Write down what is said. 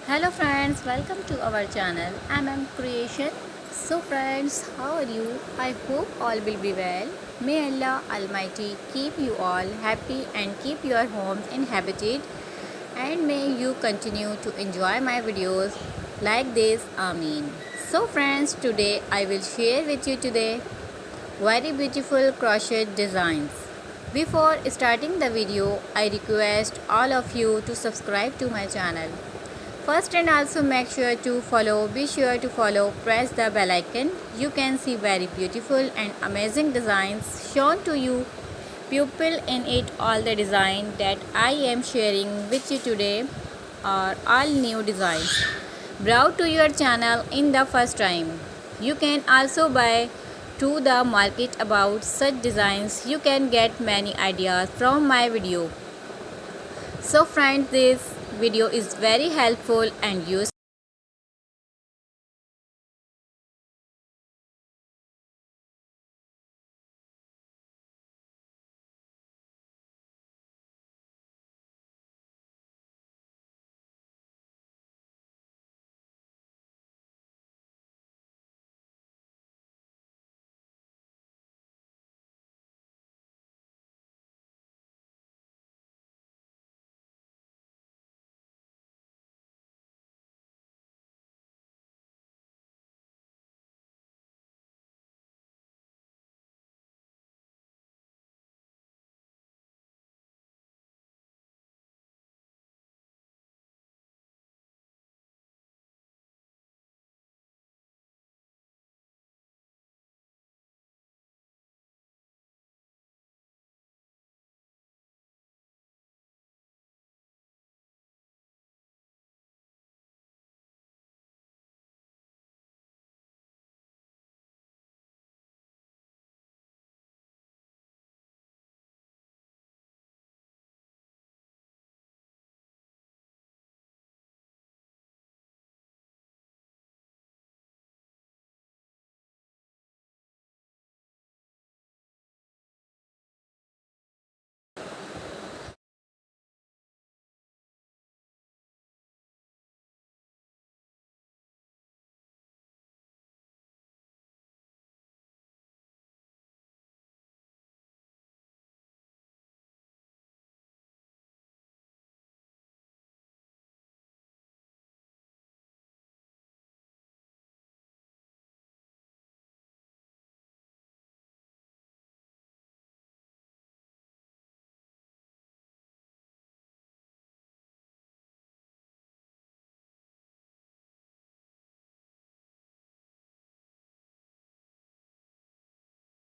Hello friends, welcome to our channel Creation. So friends, how are you? I hope all will be well. May Allah Almighty keep you all happy and keep your homes inhabited, and may you continue to enjoy my videos like this. Ameen. So friends, today I will share with you today very beautiful crochet designs. Before starting the video, I request all of you to subscribe to my channel. First, and also make sure to follow, be sure to follow, press the bell icon. You can see very beautiful and amazing designs shown to you. Pupil in it, all the design that I am sharing with you today are all new designs brought to your channel in the first time. You can also buy to the market about such designs. You can get many ideas from my video. So friends, this video is very helpful and useful.